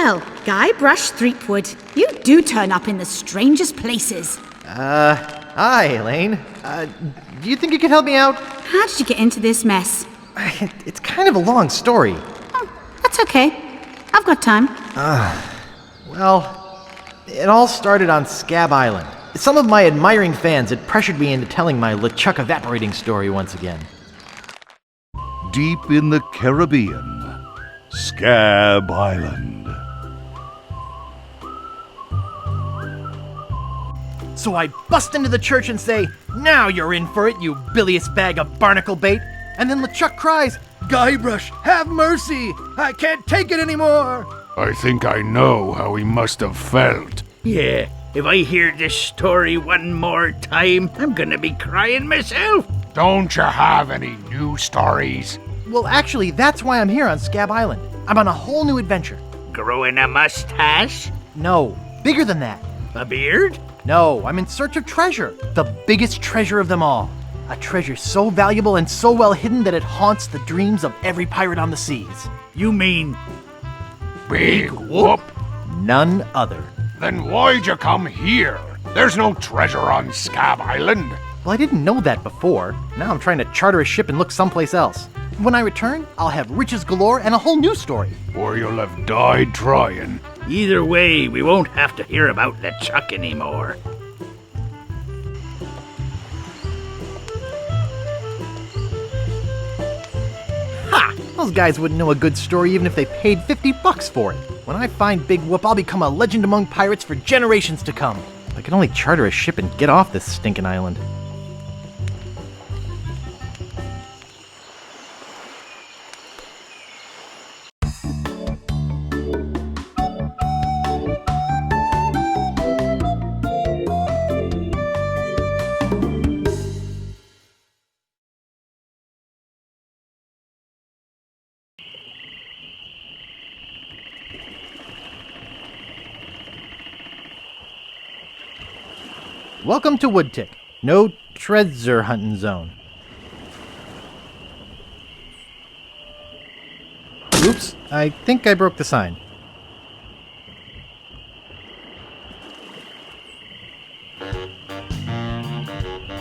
Well, Guybrush Threepwood, you do turn up in the strangest places. Hi, Elaine. Do you think you could help me out? How did you get into this mess? It's kind of a long story. Oh, that's okay. I've got time. Well, it all started on Scab Island. Some of my admiring fans had pressured me into telling my LeChuck evaporating story once again. Deep in the Caribbean, Scab Island. So I bust into the church and say, "Now you're in for it, you bilious bag of barnacle bait." And then LeChuck cries, "Guybrush, have mercy! I can't take it anymore!" I think I know how he must have felt. Yeah, if I hear this story one more time, I'm gonna be crying myself. Don't you have any new stories? Well, actually, that's why I'm here on Scab Island. I'm on a whole new adventure. Growing a mustache? No, bigger than that. A beard? No, I'm in search of treasure. The biggest treasure of them all. A treasure so valuable and so well hidden that it haunts the dreams of every pirate on the seas. You mean Big whoop? None other. Then why'd you come here? There's no treasure on Scab Island. Well, I didn't know that before. Now I'm trying to charter a ship and look someplace else. When I return, I'll have riches galore and a whole new story. Or you'll have died trying. either way, we won't have to hear about LeChuck anymore. Ha! Those guys wouldn't know a good story even if they paid $50 for it. When I find Big Whoop, I'll become a legend among pirates for generations to come. If I could only charter a ship and get off this stinking island. Welcome to Woodtick. No treasure hunting zone. Oops, I think I broke the sign.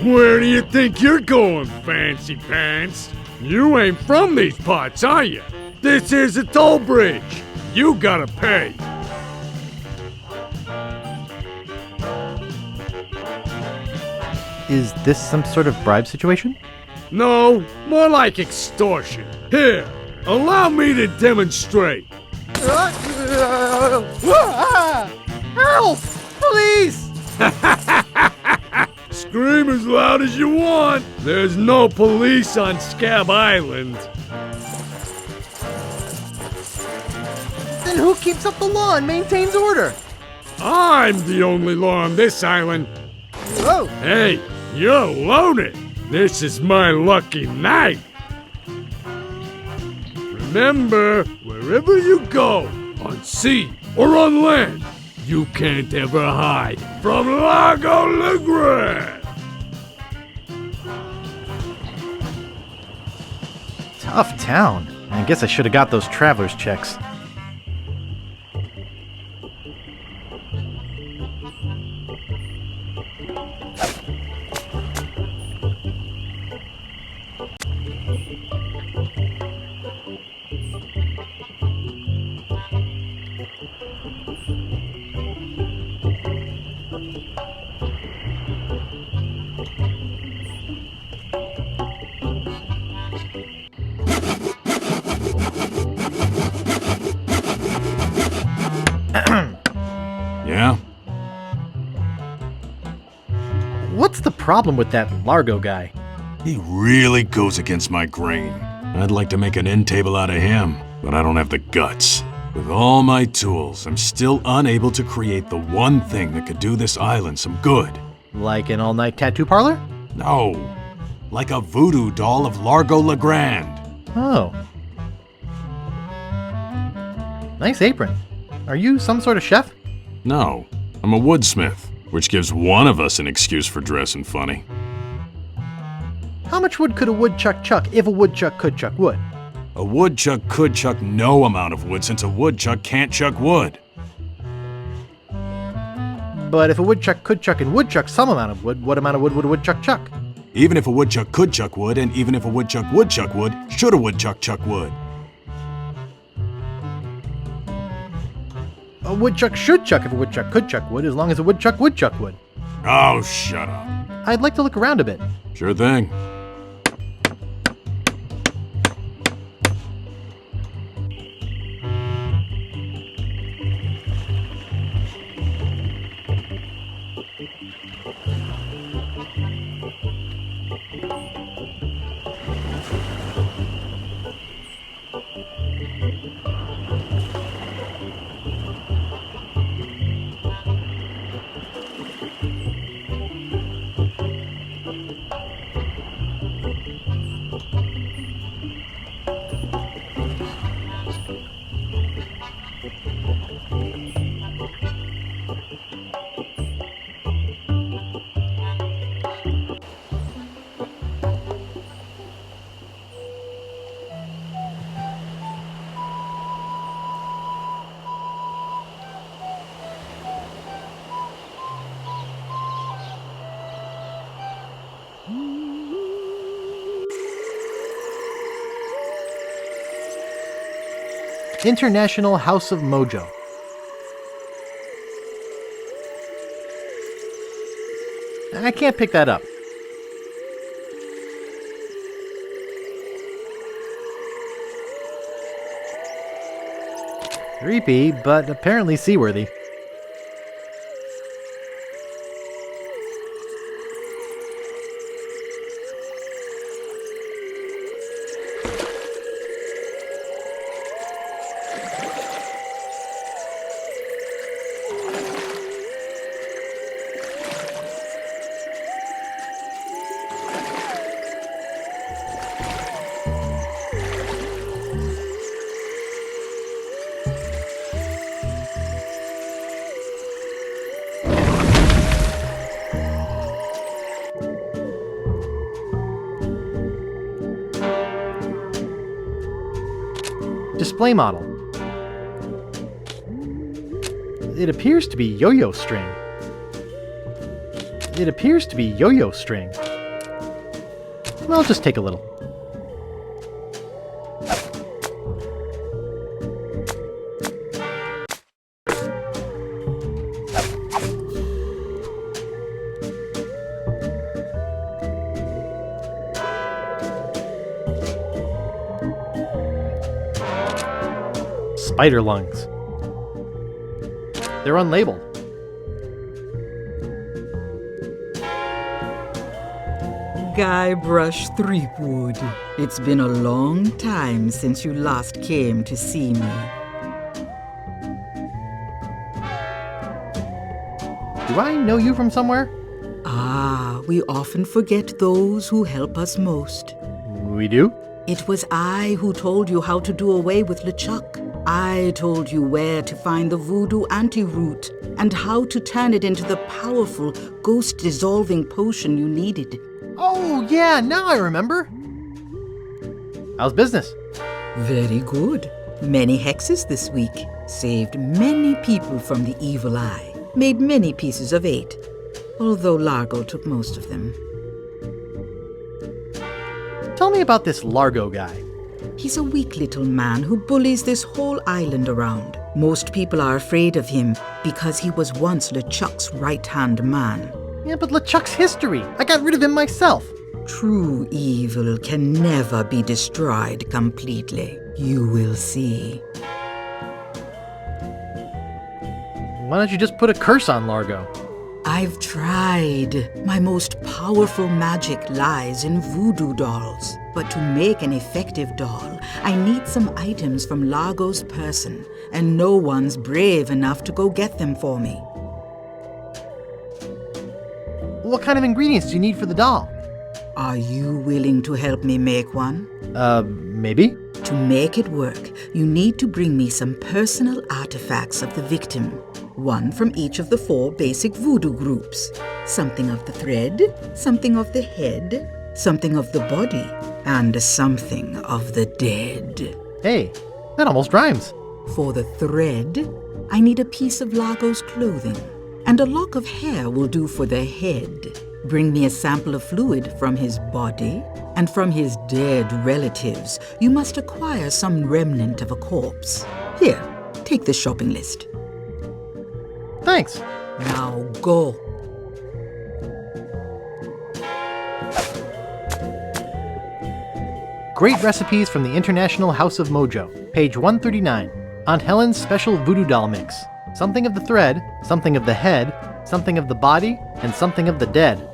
Where do you think you're going, fancy pants? You ain't from these parts, are you? This is a toll bridge. You gotta pay. Is this some sort of bribe situation? No, more like extortion. Here, allow me to demonstrate. Help! Police! Scream as loud as you want. There's no police on Scab Island. Then who keeps up the law and maintains order? I'm the only law on this island. Whoa! Hey, you're loaded. This is my lucky night. Remember, wherever you go, on sea or on land, you can't ever hide from Lago Legrand. Tough town. I guess I should have got those traveler's checks. Yeah? What's the problem with that Largo guy? He really goes against my grain. I'd like to make an end table out of him, but I don't have the guts. With all my tools, I'm still unable to create the one thing that could do this island some good. Like an all-night tattoo parlor? No, like a voodoo doll of Largo Legrand. Oh. Nice apron. Are you some sort of chef? No, I'm a woodsmith, which gives one of us an excuse for dressing funny. How much wood could a woodchuck chuck if a woodchuck could chuck wood? A woodchuck could chuck no amount of wood since a woodchuck can't chuck wood. But if a woodchuck could chuck and would chuck some amount of wood, what amount of wood would a woodchuck chuck? Even if a woodchuck could chuck wood, and even if a woodchuck would chuck wood, should a woodchuck chuck wood? A woodchuck should chuck if a woodchuck could chuck wood, as long as a woodchuck would chuck wood. Oh, shut up. I'd like to look around a bit. Sure thing. International House of Mojo. I can't pick that up. Creepy, but apparently seaworthy. Display model. It appears to be yo-yo string. It appears to be yo-yo string. I'll just take a little. Spider lungs. They're unlabeled. Guybrush Threepwood. It's been a long time since you last came to see me. Do I know you from somewhere? Ah, we often forget those who help us most. We do? It was I who told you how to do away with LeChuck. I told you where to find the voodoo antiroot and how to turn it into the powerful, ghost-dissolving potion you needed. Oh, yeah, now I remember. How's business? Very good. Many hexes this week. Saved many people from the evil eye. Made many pieces of 8. Although Largo took most of them. Tell me about this Largo guy. He's a weak little man who bullies this whole island around. Most people are afraid of him because he was once LeChuck's right-hand man. Yeah, but LeChuck's history. I got rid of him myself. True evil can never be destroyed completely. You will see. Why don't you just put a curse on Largo? I've tried. My most powerful magic lies in voodoo dolls. But to make an effective doll, I need some items from Largo's person, and no one's brave enough to go get them for me. What kind of ingredients do you need for the doll? Are you willing to help me make one? Maybe? To make it work, you need to bring me some personal artifacts of the victim. One from each of the 4 basic voodoo groups. Something of the thread, something of the head, something of the body, and something of the dead. Hey, that almost rhymes. For the thread, I need a piece of Largo's clothing, and a lock of hair will do for the head. Bring me a sample of fluid from his body, and from his dead relatives, you must acquire some remnant of a corpse. Here, take this shopping list. Thanks. Now go. Great recipes from the International House of Mojo. Page 139. Aunt Helen's special voodoo doll mix. Something of the thread, something of the head, something of the body, and something of the dead.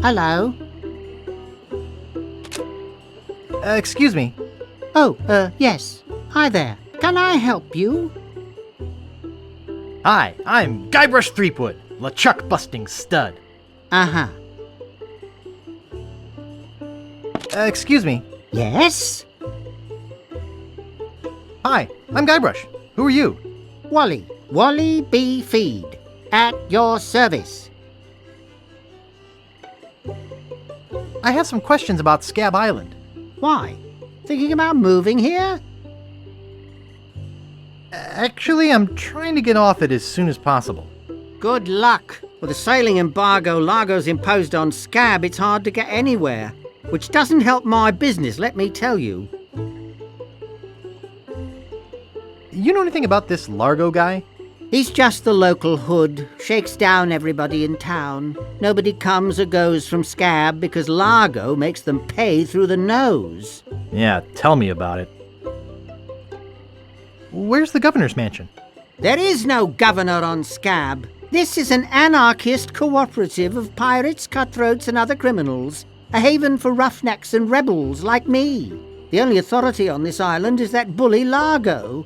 Hello? Excuse me. Oh, yes. Hi there. Can I help you? Hi, I'm Guybrush Threepwood, LeChuck busting stud. Uh-huh. Excuse me. Yes? Hi, I'm Guybrush. Who are you? Wally B. Feed. At your service. I have some questions about Scab Island. Why? Thinking about moving here? Actually, I'm trying to get off it as soon as possible. Good luck. With the sailing embargo Largo's imposed on Scab, it's hard to get anywhere. Which doesn't help my business, let me tell you. You know anything about this Largo guy? He's just the local hood, shakes down everybody in town. Nobody comes or goes from Scab because Largo makes them pay through the nose. Yeah, tell me about it. Where's the governor's mansion? There is no governor on Scab. This is an anarchist cooperative of pirates, cutthroats and other criminals. A haven for roughnecks and rebels like me. The only authority on this island is that bully Largo.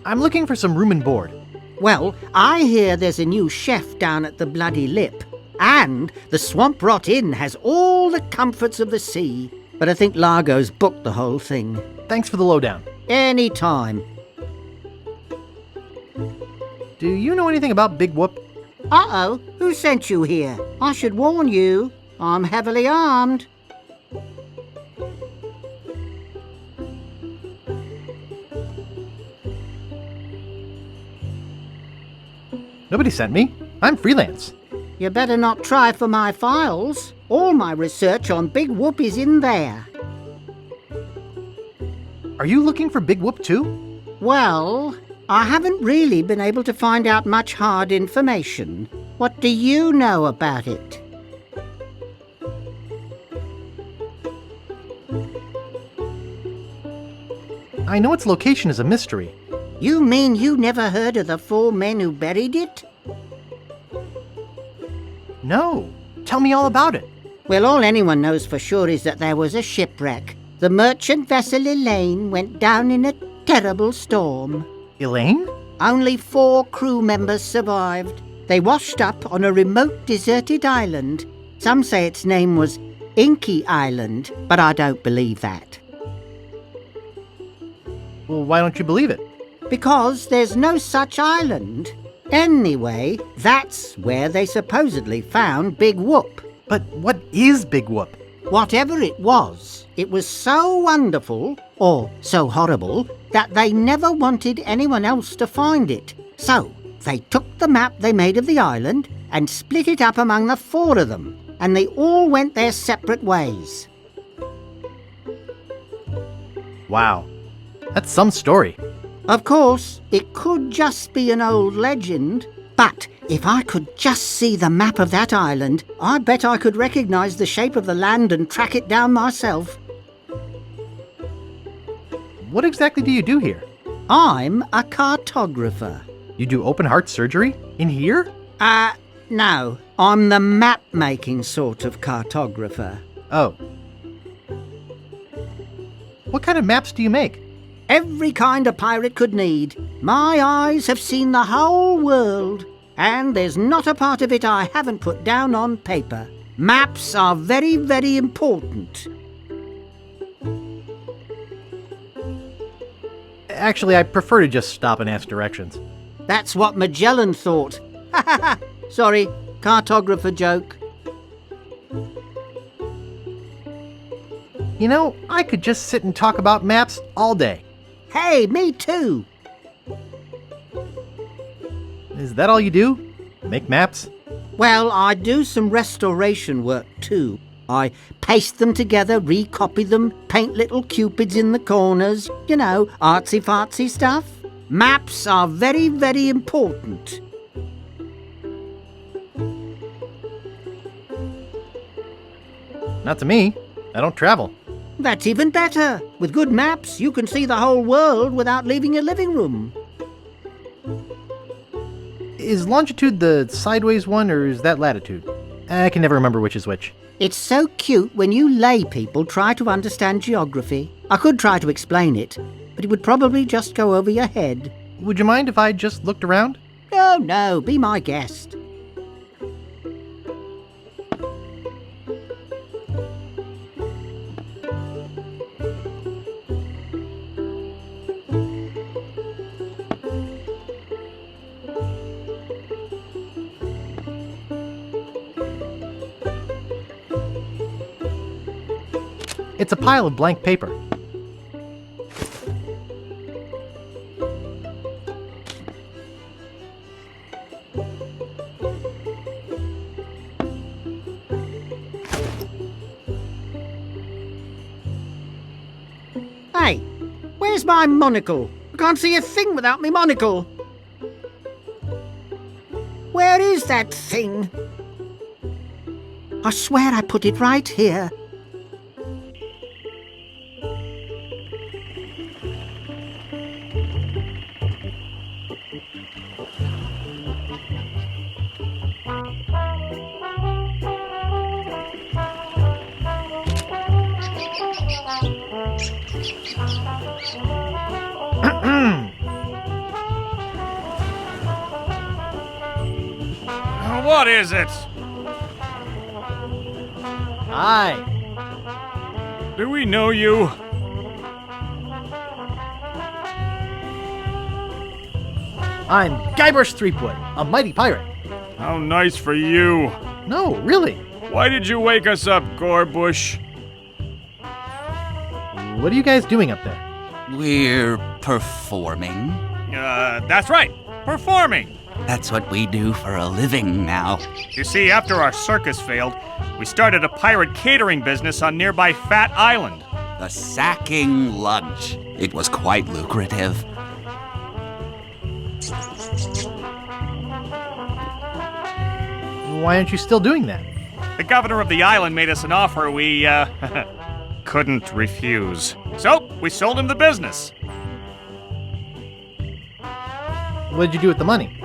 I'm looking for some room and board. Well, I hear there's a new chef down at the Bloody Lip. And the Swamp Rot Inn has all the comforts of the sea. But I think Largo's booked the whole thing. Thanks for the lowdown. Any time. Do you know anything about Big Whoop? Uh-oh, who sent you here? I should warn you, I'm heavily armed. Nobody sent me. I'm freelance. You better not try for my files. All my research on Big Whoop is in there. Are you looking for Big Whoop too? Well, I haven't really been able to find out much hard information. What do you know about it? I know its location is a mystery. You mean you never heard of the 4 men who buried it? No. Tell me all about it. Well, all anyone knows for sure is that there was a shipwreck. The merchant vessel Elaine went down in a terrible storm. Elaine? Only 4 crew members survived. They washed up on a remote deserted island. Some say its name was Inky Island, but I don't believe that. Well, why don't you believe it? Because there's no such island. Anyway, that's where they supposedly found Big Whoop. But what is Big Whoop? Whatever it was so wonderful, or so horrible, that they never wanted anyone else to find it. So, they took the map they made of the island and split it up among the 4 of them, and they all went their separate ways. Wow. That's some story. Of course, it could just be an old legend, but if I could just see the map of that island, I bet I could recognize the shape of the land and track it down myself. What exactly do you do here? I'm a cartographer. You do open heart surgery? In here? No. I'm the map-making sort of cartographer. Oh. What kind of maps do you make? Every kind a pirate could need. My eyes have seen the whole world, and there's not a part of it I haven't put down on paper. Maps are very, very important. Actually, I prefer to just stop and ask directions. That's what Magellan thought. Ha ha ha! Sorry, cartographer joke. You know, I could just sit and talk about maps all day. Hey, me too! Is that all you do? Make maps? Well, I do some restoration work too. I paste them together, recopy them, paint little cupids in the corners, you know, artsy-fartsy stuff. Maps are very, very important. Not to me. I don't travel. That's even better. With good maps, you can see the whole world without leaving your living room. Is longitude the sideways one, or is that latitude? I can never remember which is which. It's so cute when you lay people try to understand geography. I could try to explain it, but it would probably just go over your head. Would you mind if I just looked around? No, be my guest. It's a pile of blank paper. Hey, where's my monocle? I can't see a thing without me monocle. Where is that thing? I swear I put it right here. What is it? Hi. Do we know you? I'm Guybrush Threepwood, a mighty pirate. How nice for you. No, really. Why did you wake us up, Gorbush? What are you guys doing up there? We're performing. That's right. Performing. That's what we do for a living now. You see, after our circus failed, we started a pirate catering business on nearby Fat Island. The sacking lunch. It was quite lucrative. Why aren't you still doing that? The governor of the island made us an offer we, couldn't refuse. So, we sold him the business. What did you do with the money?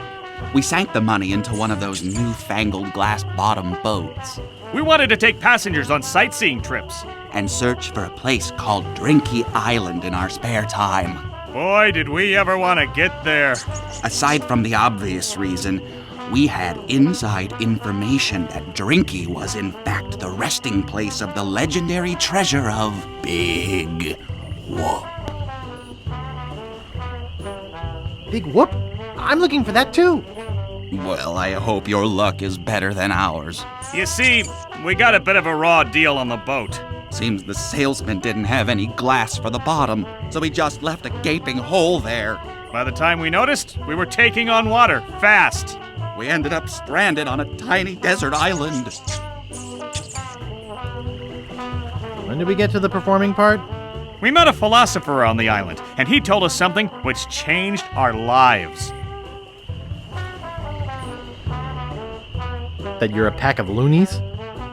We sank the money into one of those newfangled glass-bottom boats. We wanted to take passengers on sightseeing trips. And search for a place called Drinky Island in our spare time. Boy, did we ever want to get there. Aside from the obvious reason, we had inside information that Drinky was in fact the resting place of the legendary treasure of Big Whoop. Big Whoop? I'm looking for that too. Well, I hope your luck is better than ours. You see, we got a bit of a raw deal on the boat. Seems the salesman didn't have any glass for the bottom, so he just left a gaping hole there. By the time we noticed, we were taking on water, fast. We ended up stranded on a tiny desert island. When did we get to the performing part? We met a philosopher on the island, and he told us something which changed our lives. That you're a pack of loonies?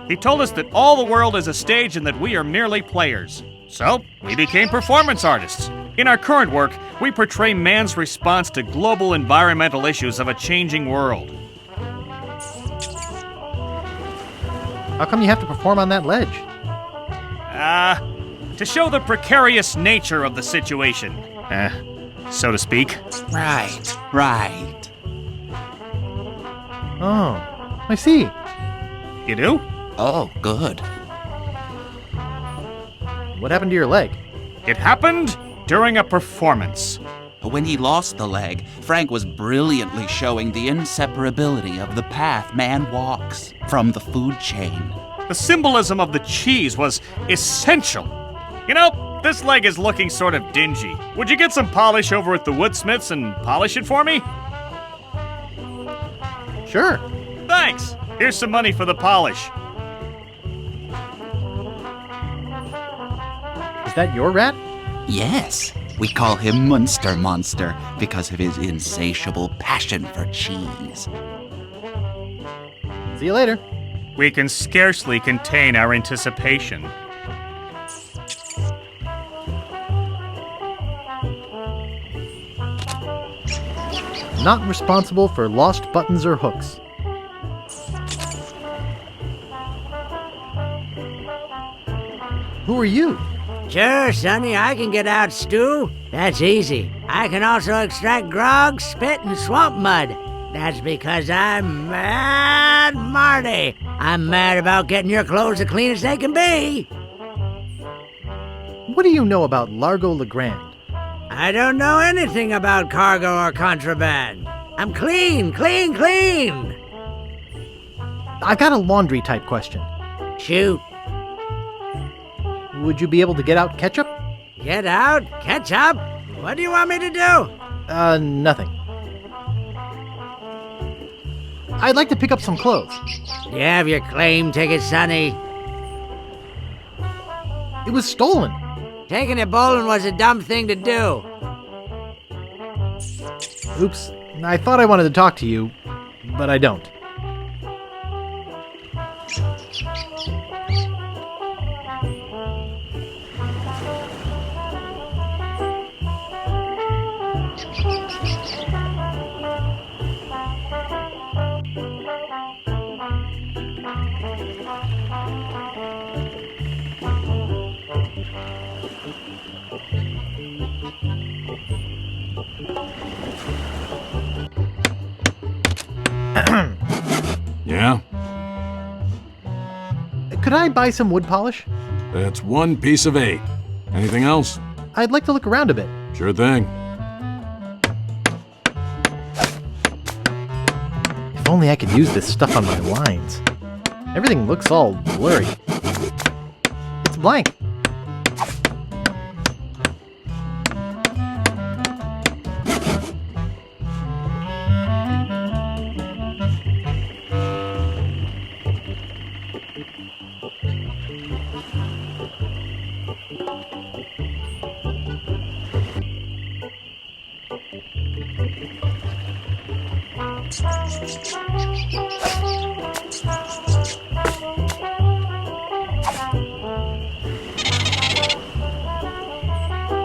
He told us that all the world is a stage and that we are merely players. So, we became performance artists. In our current work, we portray man's response to global environmental issues of a changing world. How come you have to perform on that ledge? To show the precarious nature of the situation. So to speak. Right, right. Oh, I see. You do? Oh, good. What happened to your leg? It happened during a performance. When he lost the leg, Frank was brilliantly showing the inseparability of the path man walks from the food chain. The symbolism of the cheese was essential. You know, this leg is looking sort of dingy. Would you get some polish over at the Woodsmiths and polish it for me? Sure. Thanks. Here's some money for the polish. Is that your rat? Yes, we call him Munster Monster because of his insatiable passion for cheese. See you later. We can scarcely contain our anticipation. Not responsible for lost buttons or hooks. Who are you? Sure, Sonny, I can get out stew. That's easy. I can also extract grog, spit, and swamp mud. That's because I'm Mad Marty. I'm mad about getting your clothes the cleanest they can be. What do you know about Largo Legrand? I don't know anything about cargo or contraband. I'm clean, clean, clean. I got a laundry type question. Shoot. Would you be able to get out ketchup? Get out? Catch up? What do you want me to do? Nothing. I'd like to pick up some clothes. You have your claim ticket, Sonny. It was stolen. Taking it bowling was a dumb thing to do. Oops. I thought I wanted to talk to you, but I don't. Yeah? Could I buy some wood polish? That's 1 piece of 8. Anything else? I'd like to look around a bit. Sure thing. If only I could use this stuff on my lines. Everything looks all blurry. It's blank.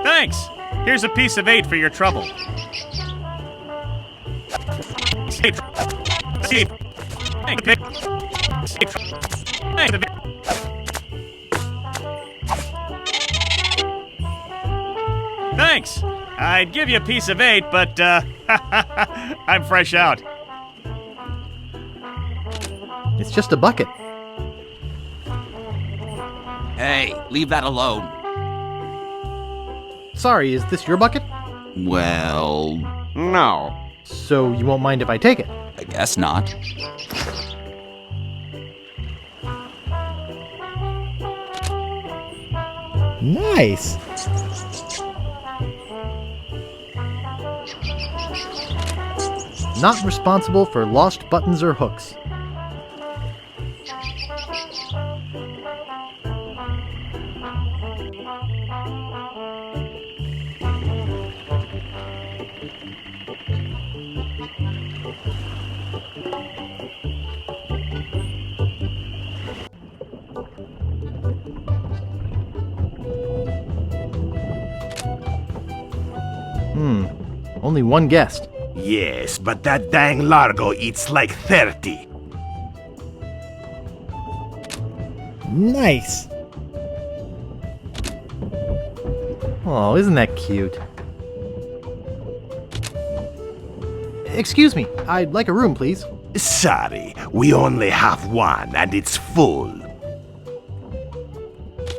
Thanks. Here's a piece of 8 for your trouble. Thanks. I'd give you a piece of 8, but I'm fresh out. It's just a bucket. Hey, leave that alone. Sorry, is this your bucket? Well, No. So you won't mind if I take it? I guess not. Nice. Not responsible for lost buttons or hooks. Only one guest. Yes, but that dang Largo eats like 30. Nice! Oh, isn't that cute? Excuse me, I'd like a room, please. Sorry, we only have one and it's full.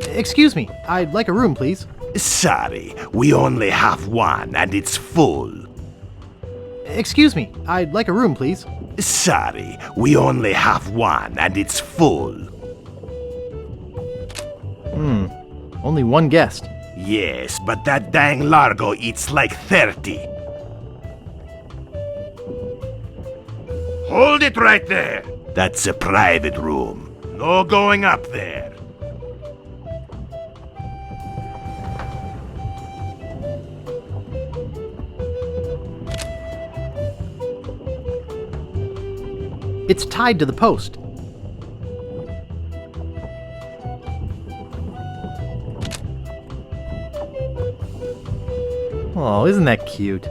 Excuse me, I'd like a room, please. Sorry, we only have one and it's full. Excuse me, I'd like a room, please. Sorry, we only have one and it's full. Only one guest. Yes, but that dang Largo eats like 30. Hold it right there. That's a private room. No going up there. It's tied to the post. Oh, isn't that cute?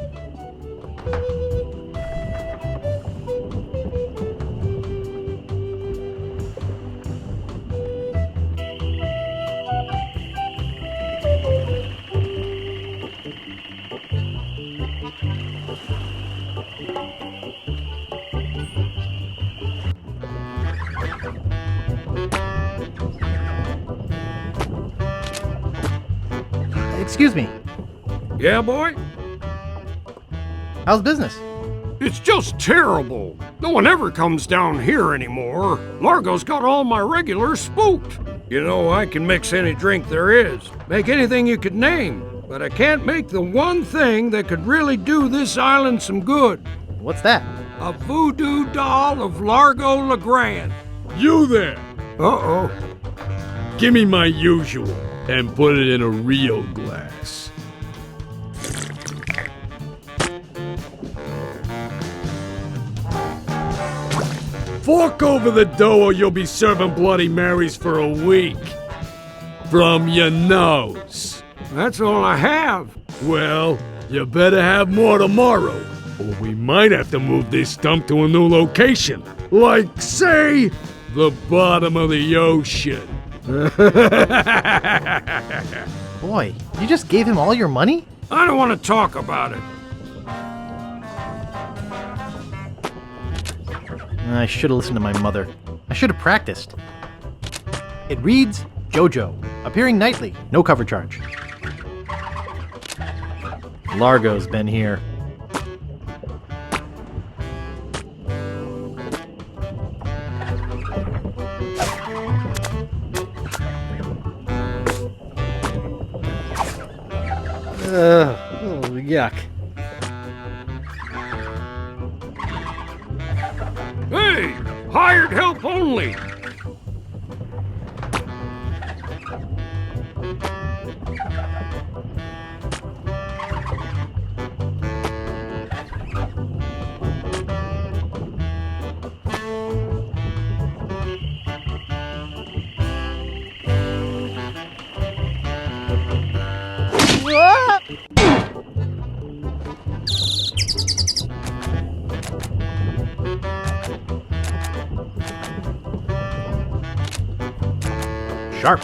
Excuse me, Yeah, boy? how's business? It's just terrible. No one ever comes down here anymore. Largo's got all my regulars spooked. You know, I can mix any drink there is, make anything you could name, but I can't make the one thing that could really do this island some good. What's that? A voodoo doll of Largo LeGrand. You there? Uh-oh. Give me my usual and put it in a real glass. Fork over the dough or you'll be serving Bloody Marys for a week. From your nose. That's all I have. Well, you better have more tomorrow, or we might have to move this stump to a new location. Like, say, the bottom of the ocean. Boy, you just gave him all your money? I don't want to talk about it. I should have listened to my mother. I should have practiced. It reads, JoJo, appearing nightly, no cover charge. Largo's been here. Yuck. Hey, hired help only. Sharp.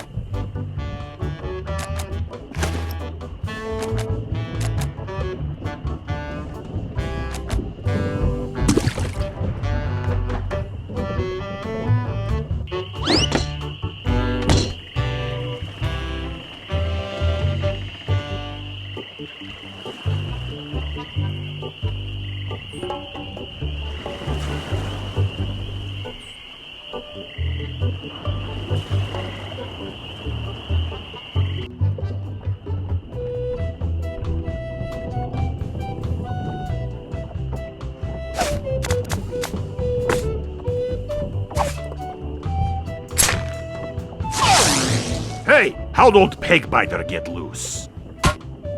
Hey, how'd old Pegbiter get loose?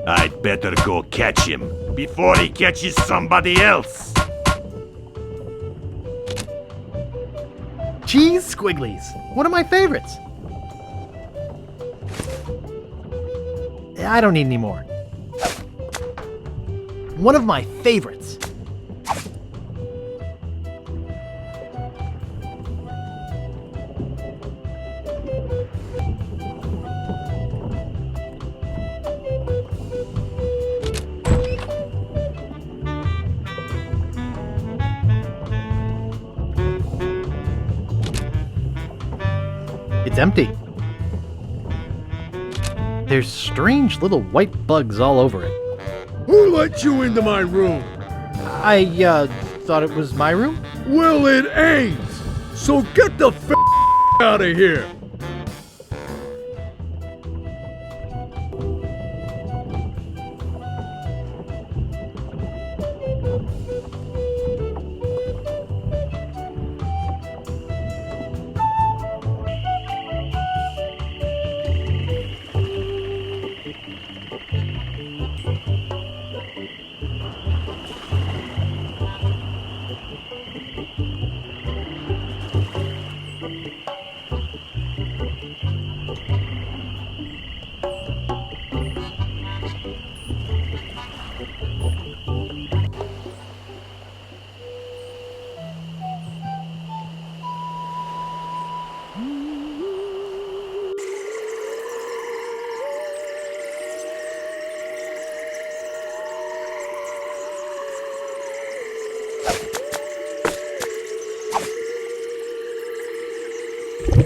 I'd better go catch him before he catches somebody else. Cheese squigglies. One of my favorites. I don't need any more. One of my favorites. It's empty. There's strange little white bugs all over it. Who let you into my room? I, thought it was my room? Well, it ain't. So get the out of here.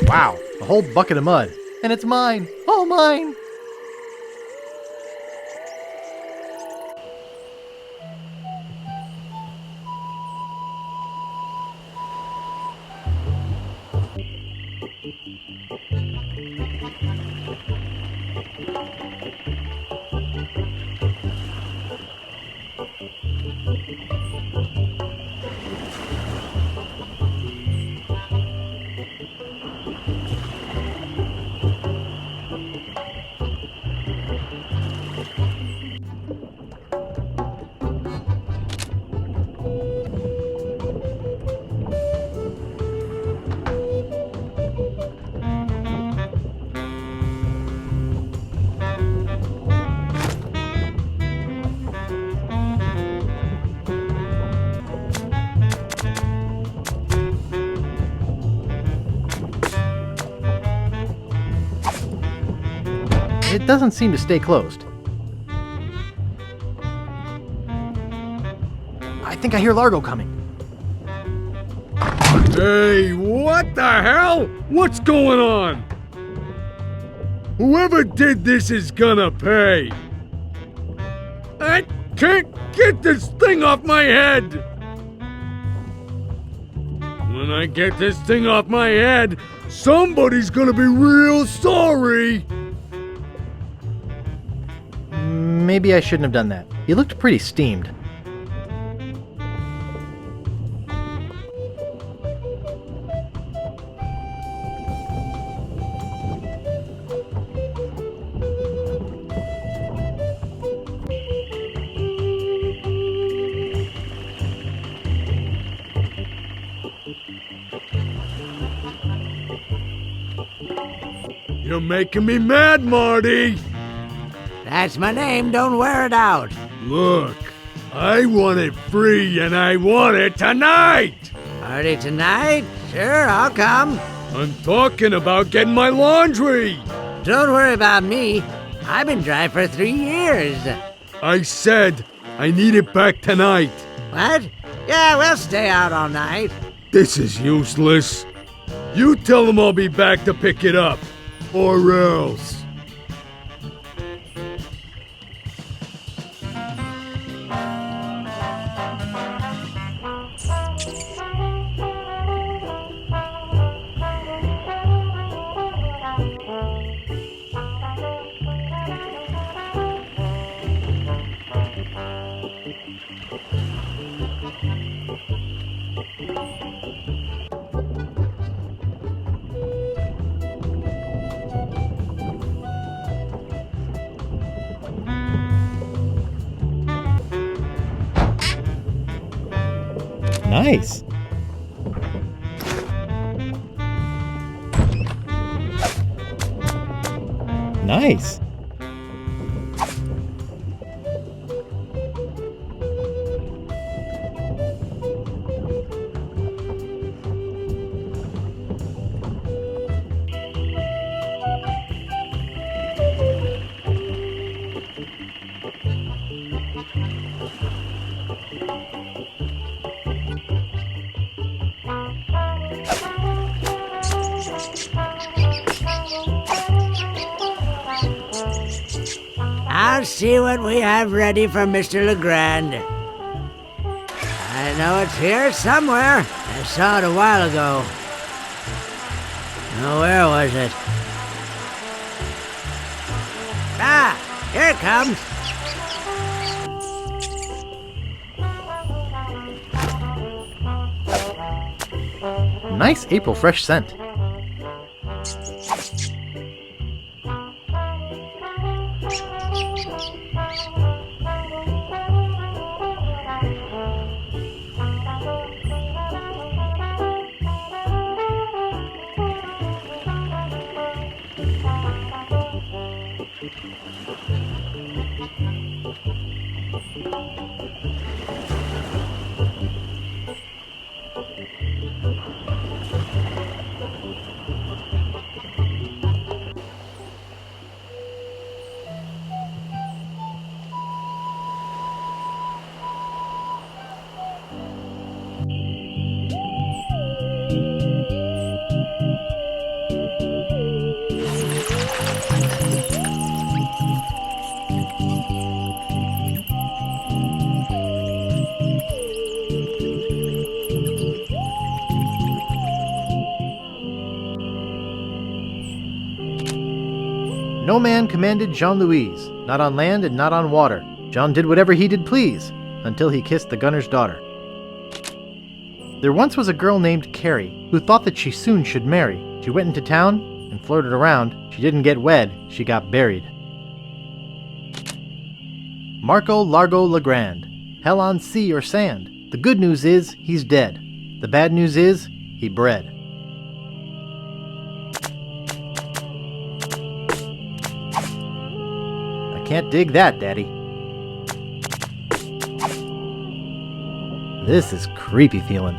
Wow, a whole bucket of mud. And it's mine. All mine. It doesn't seem to stay closed. I think I hear Largo coming. Hey, what the hell? What's going on? Whoever did this is gonna pay. I can't get this thing off my head. When I get this thing off my head, somebody's gonna be real sorry. Maybe I shouldn't have done that. You looked pretty steamed. You're making me mad, Marty. That's my name, don't wear it out. Look, I want it free and I want it tonight! Party tonight? Sure, I'll come. I'm talking about getting my laundry! Don't worry about me. I've been dry for 3 years. I said I need it back tonight. What? Yeah, we'll stay out all night. This is useless. You tell them I'll be back to pick it up. Or else. Nice. Nice. I'll see what we have ready for Mr. Legrand. I know it's here somewhere. I saw it a while ago. Now, where was it? Ah, here it comes. Nice April fresh scent. No man commanded Jean-Louise, not on land and not on water. John did whatever he did please, until he kissed the gunner's daughter. There once was a girl named Carrie, who thought that she soon should marry. She went into town and flirted around. She didn't get wed, she got buried. Marco Largo Legrand, hell on sea or sand. The good news is, he's dead. The bad news is, he bred. Can't dig that, Daddy. This is creepy feeling.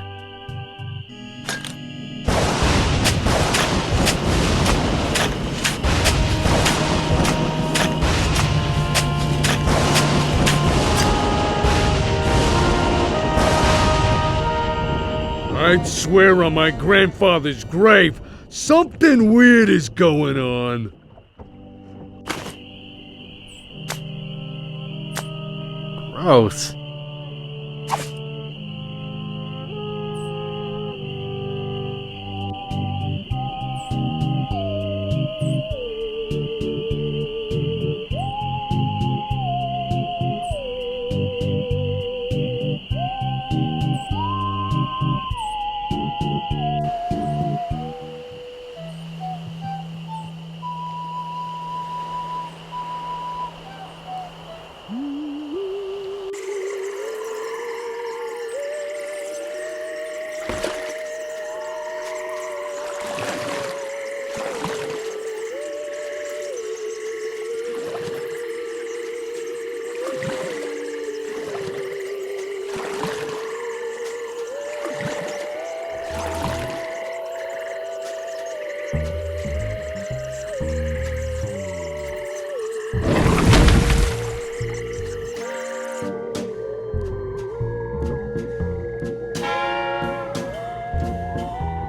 I'd swear on my grandfather's grave, something weird is going on. Gross.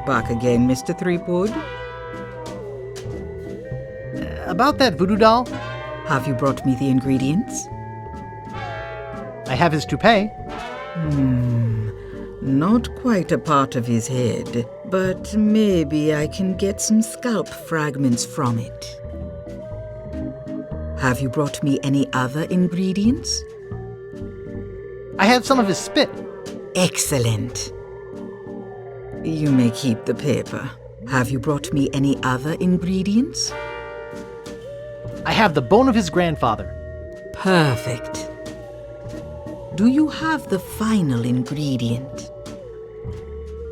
Back again, Mr. Threepwood. About that voodoo doll, Have you brought me the ingredients? I have his toupee. Not quite a part of his head, but maybe I can get some scalp fragments from it. Have you brought me any other ingredients? I have some of his spit. Excellent. You may keep the paper. Have you brought me any other ingredients? I have the bone of his grandfather. Perfect. Do you have the final ingredient?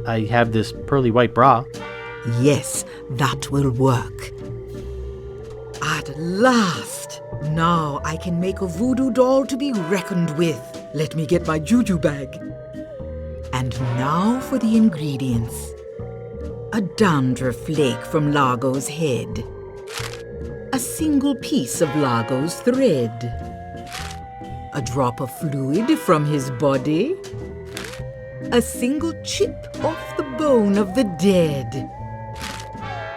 I have this pearly white bra. Yes, that will work. At last! Now I can make a voodoo doll to be reckoned with. Let me get my juju bag. And now for the ingredients. A dandruff flake from Largo's head. A single piece of Largo's thread. A drop of fluid from his body. A single chip off the bone of the dead.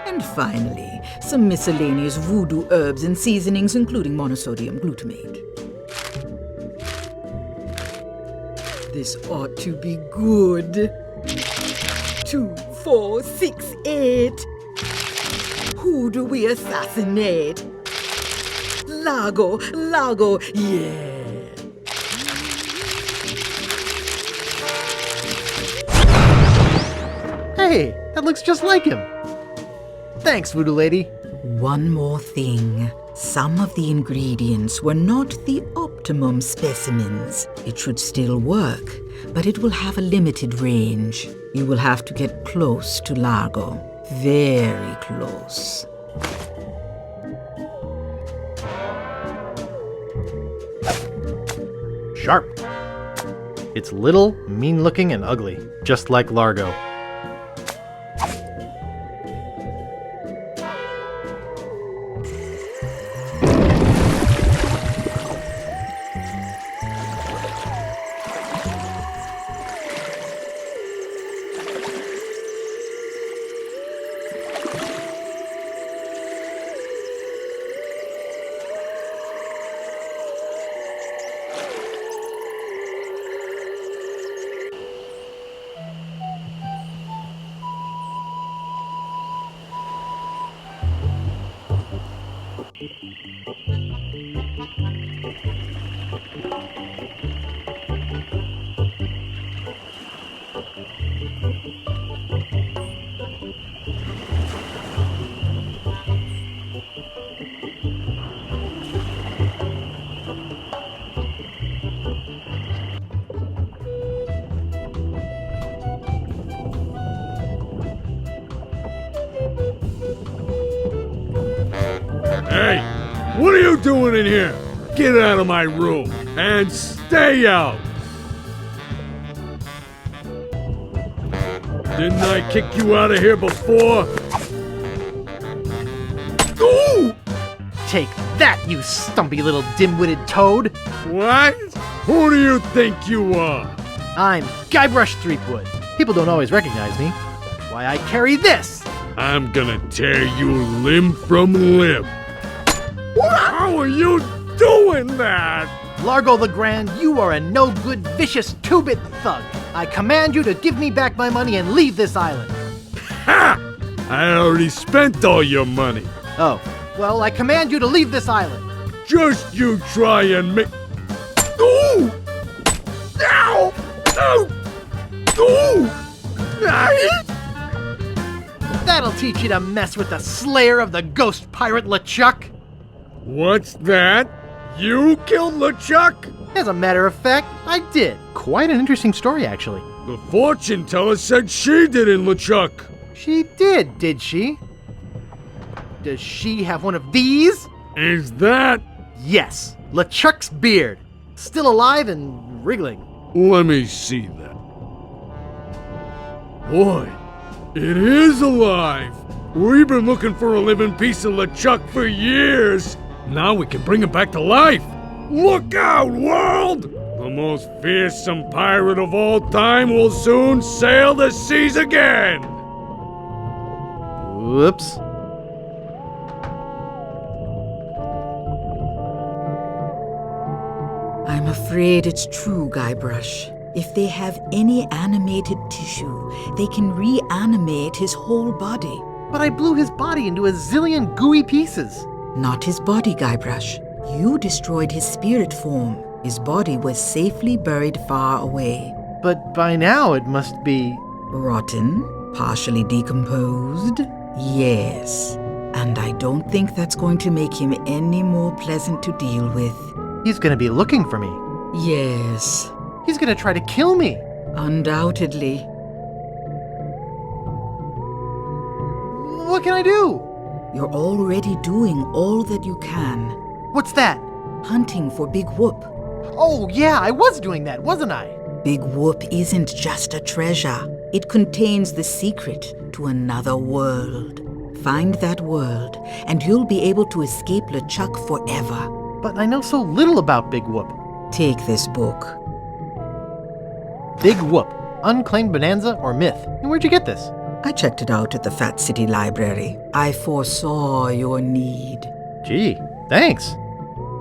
And finally, Some miscellaneous voodoo herbs and seasonings, including monosodium glutamate. This ought to be good. 2, 4, 6, 8. Who do we assassinate? Largo, yeah. Hey, that looks just like him. Thanks, Voodoo Lady. One more thing. Some of the ingredients were not the optimum specimens. It should still work, but it will have a limited range. You will have to get close to Largo. Very close. Sharp. It's little, mean-looking, and ugly, just like Largo. Hey, what are you doing in here? Get out of my room and stay out! Didn't I kick you out of here before? Ooh! Take that, you stumpy little dim-witted toad! What? Who do you think you are? I'm Guybrush Threepwood. People don't always recognize me. That's why I carry this! I'm gonna tear you limb from limb. How are you doing that? Largo the Grand, you are a no-good, vicious two-bit thug. I command you to give me back my money and leave this island. Ha! I already spent all your money. Oh, well, I command you to leave this island. Just you try and make... Ooh! Ow! Ow! Ooh! Ah! That'll teach you to mess with the slayer of the ghost pirate LeChuck. What's that? You killed LeChuck? As a matter of fact, I did. Quite an interesting story, actually. The fortune teller said she didn't, LeChuck. She did she? Does she have one of these? Is that... Yes, LeChuck's beard. Still alive and wriggling. Let me see that. Boy, it is alive. We've been looking for a living piece of LeChuck for years. Now we can bring him back to life. Look out, world! The most fearsome pirate of all time will soon sail the seas again. Whoops. I'm afraid it's true, Guybrush. If they have any animated tissue, they can reanimate his whole body. But I blew his body into a zillion gooey pieces. Not his body, Guybrush. You destroyed his spirit form. His body was safely buried far away. But by now it must be... Rotten? Partially decomposed? Yes. And I don't think that's going to make him any more pleasant to deal with. He's gonna be looking for me. Yes. He's gonna try to kill me. Undoubtedly. What can I do? You're already doing all that you can. What's that? Hunting for Big Whoop. Oh yeah, I was doing that, wasn't I? Big Whoop isn't just a treasure. It contains the secret to another world. Find that world, and you'll be able to escape LeChuck forever. But I know so little about Big Whoop. Take this book. Big Whoop, Unclaimed Bonanza or Myth. And where'd you get this? I checked it out at the Fat City Library. I foresaw your need. Gee, thanks.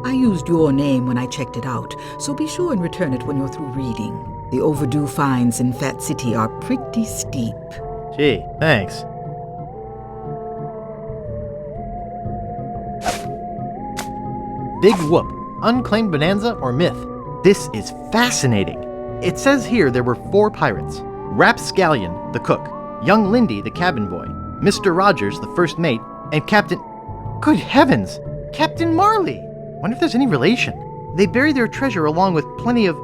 I used your name when I checked it out, so be sure and return it when you're through reading. The overdue fines in Fat City are pretty steep. Gee, thanks. Big Whoop, Unclaimed Bonanza or Myth? This is fascinating. It says here there were 4 pirates. Rapscallion, the cook, young Lindy, the cabin boy, Mr. Rogers, the first mate, and Captain... Good heavens! Captain Marley! Wonder if there's any relation. They buried their treasure along with plenty of...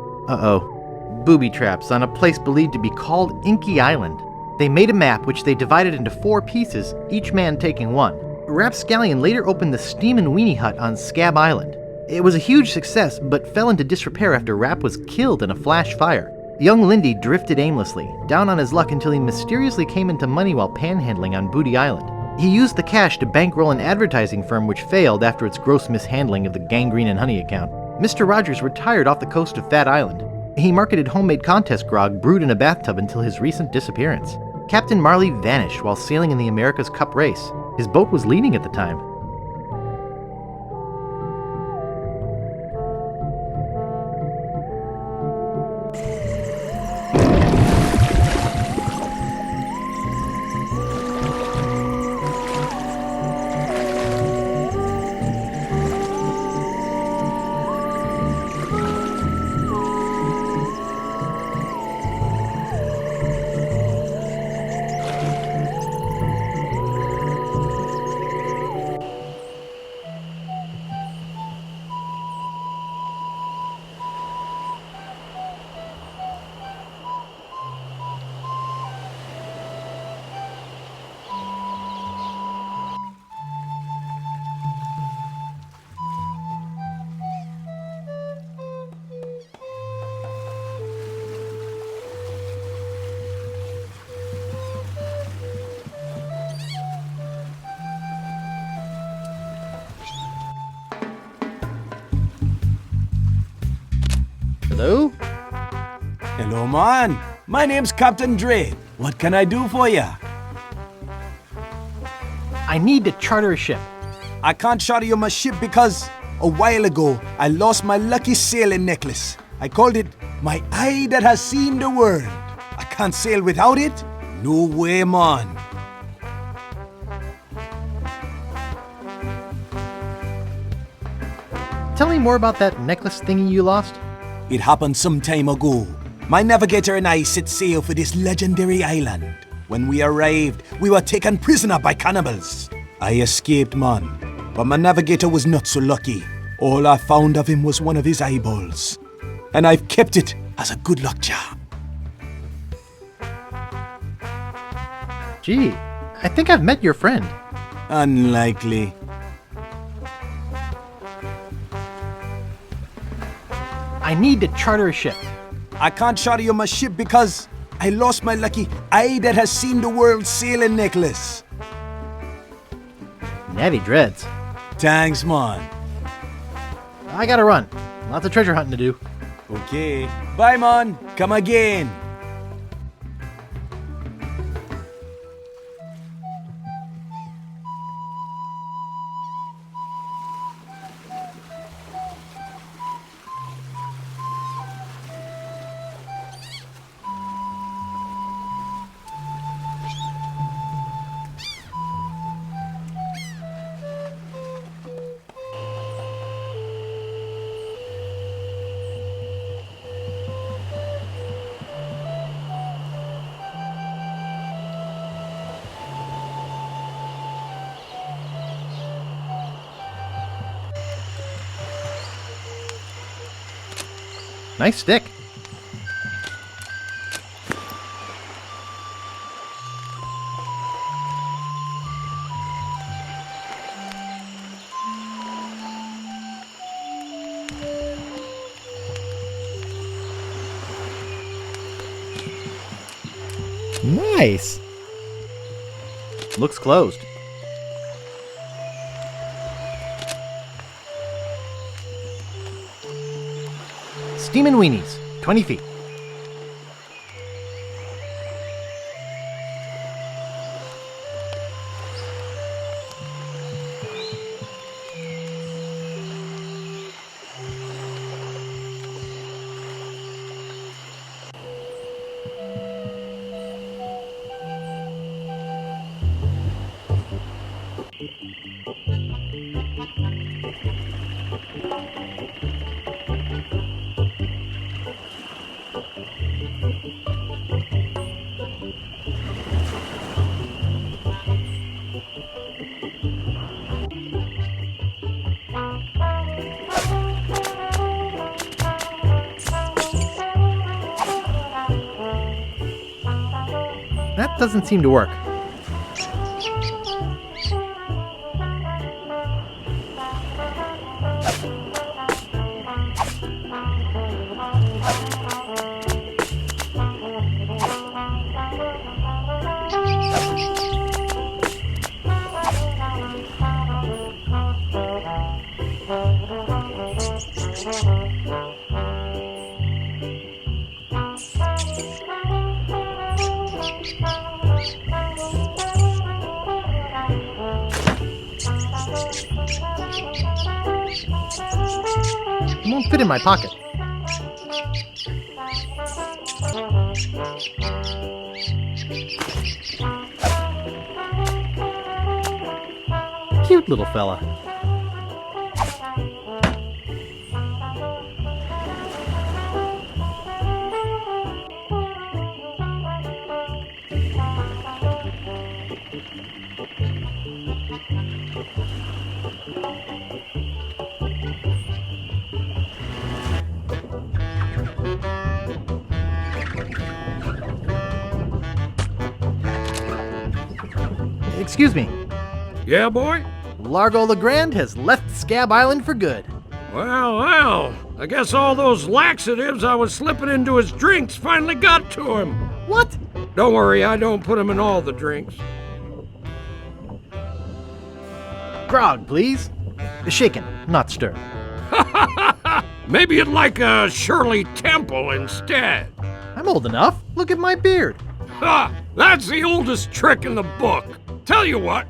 booby traps on a place believed to be called Inky Island. They made a map which they divided into 4 pieces, each man taking one. Rapscallion later opened the Steam and Weenie Hut on Scab Island. It was a huge success, but fell into disrepair after Rap was killed in a flash fire. Young Lindy drifted aimlessly, down on his luck until he mysteriously came into money while panhandling on Booty Island. He used the cash to bankroll an advertising firm which failed after its gross mishandling of the Gangrene and Honey account. Mr. Rogers retired off the coast of Fat Island. He marketed homemade contest grog brewed in a bathtub until his recent disappearance. Captain Marley vanished while sailing in the America's Cup race. His boat was leading at the time. Hello? Hello, man. My name's Captain Dre. What can I do for ya? I need to charter a ship. I can't charter you my ship because a while ago I lost my lucky sailing necklace. I called it my eye that has seen the world. I can't sail without it? No way, man. Tell me more about that necklace thingy you lost. It happened some time ago. My navigator and I set sail for this legendary island. When we arrived, we were taken prisoner by cannibals. I escaped, man, but my navigator was not so lucky. All I found of him was one of his eyeballs. And I've kept it as a good luck charm. Gee, I think I've met your friend. Unlikely. I need to charter a ship. I can't charter you my ship because I lost my lucky eye that has seen the world sailing necklace. Natty dreads. Thanks, man. I gotta run. Lots of treasure hunting to do. Okay. Bye, man. Come again. Nice stick. Nice. Looks closed. Steamin' Weenies, 20 feet. That doesn't seem to work. It won't fit in my pocket. Cute little fella. Excuse me. Yeah, boy? Largo LeGrand has left Scab Island for good. Well, I guess all those laxatives I was slipping into his drinks finally got to him. What? Don't worry, I don't put him in all the drinks. Grog, please. Shaken, not stirred. Maybe you'd like a Shirley Temple instead. I'm old enough. Look at my beard. Ha! That's the oldest trick in the book. Tell you what,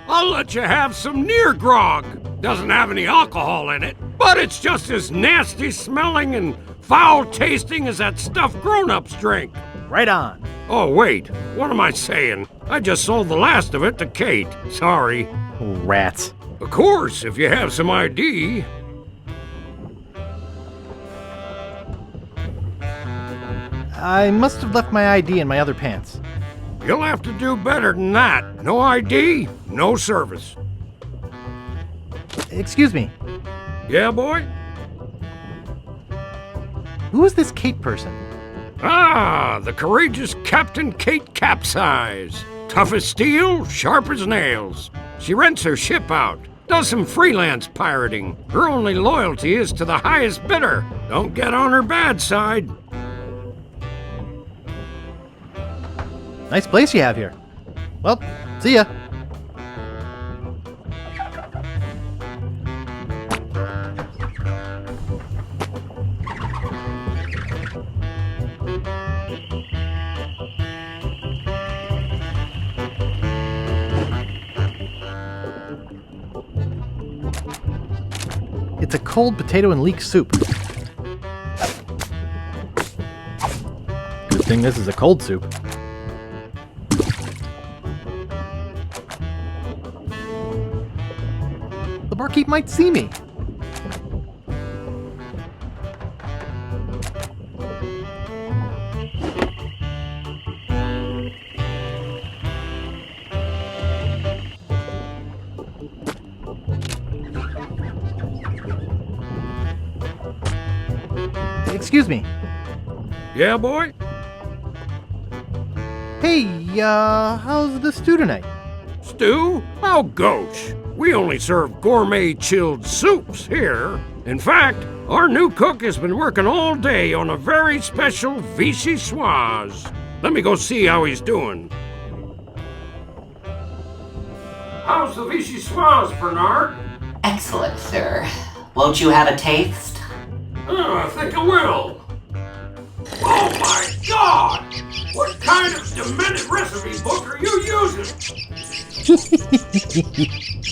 I'll let you have some near grog. Doesn't have any alcohol in it, but it's just as nasty smelling and foul tasting as that stuff grown-ups drink. Right on. Oh, wait, what am I saying? I just sold the last of it to Kate. Sorry. Rats. Of course, if you have some ID. I must have left my ID in my other pants. You'll have to do better than that. No ID, no service. Excuse me. Yeah, boy? Who is this Kate person? Ah, the courageous Captain Kate Capsize. Tough as steel, sharp as nails. She rents her ship out, does some freelance pirating. Her only loyalty is to the highest bidder. Don't get on her bad side. Nice place you have here. Well, see ya. It's a cold potato and leek soup. Good thing this is a cold soup. The barkeep might see me. Excuse me. Yeah, boy? Hey, how's the stew tonight? Stew? Oh, gosh. We only serve gourmet chilled soups here. In fact, our new cook has been working all day on a very special vichyssoise. Let me go see how he's doing. How's the vichyssoise, Bernard? Excellent, sir. Won't you have a taste? I think I will. Oh my God! What kind of demented recipe book are you using?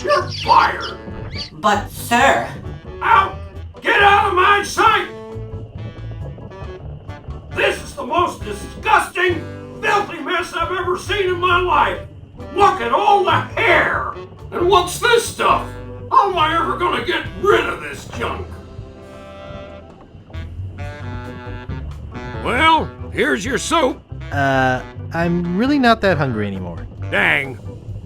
You're fired! But, sir... Out! Get out of my sight! This is the most disgusting, filthy mess I've ever seen in my life! Look at all the hair! And what's this stuff? How am I ever gonna get rid of this junk? Well, Here's your soup. I'm really not that hungry anymore. Dang.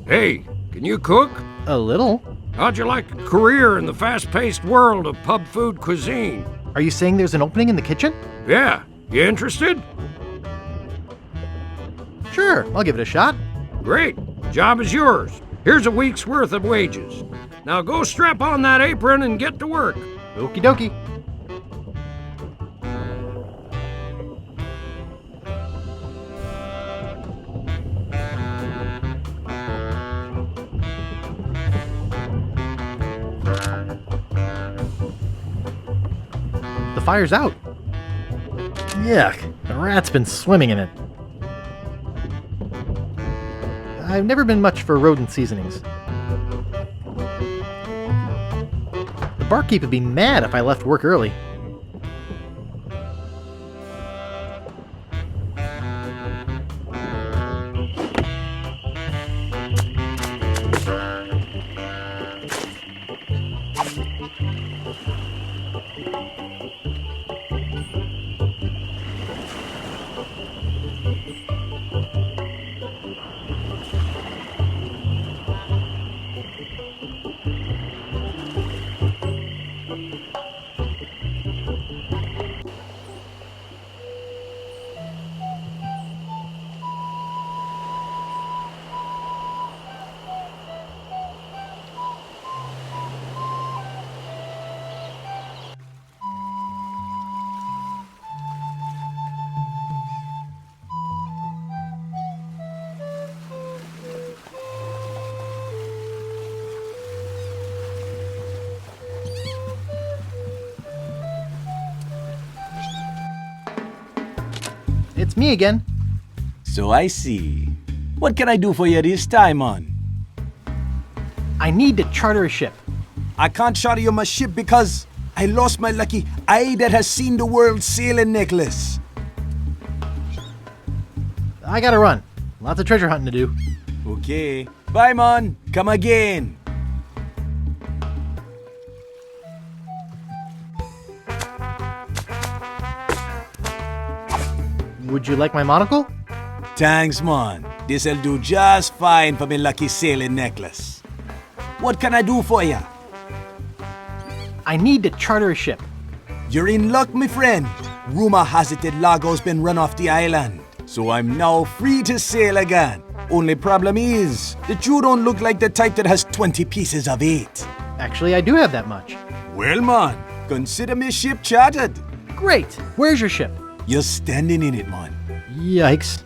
Hey, can you cook? A little. How'd you like a career in the fast-paced world of pub food cuisine? Are you saying there's an opening in the kitchen? Yeah. You interested? Sure, I'll give it a shot. Great. Job is yours. Here's a week's worth of wages. Now go strap on that apron and get to work. Okie dokie. The fire's out. Yuck, a rat's been swimming in it. I've never been much for rodent seasonings. The barkeep would be mad if I left work early. It's me again. So I see. What can I do for you this time, man? I need to charter a ship. I can't charter you my ship because I lost my lucky eye that has seen the world sailing necklace. I gotta run. Lots of treasure hunting to do. Okay. Bye, man. Come again. Would you like my monocle? Thanks, man. This'll do just fine for me lucky sailing necklace. What can I do for ya? I need to charter a ship. You're in luck, my friend. Rumor has it that Lago's been run off the island, so I'm now free to sail again. Only problem is that you don't look like the type that has 20 pieces of eight. Actually, I do have that much. Well, man, consider me ship chartered. Great. Where's your ship? You're standing in it, man. Yikes.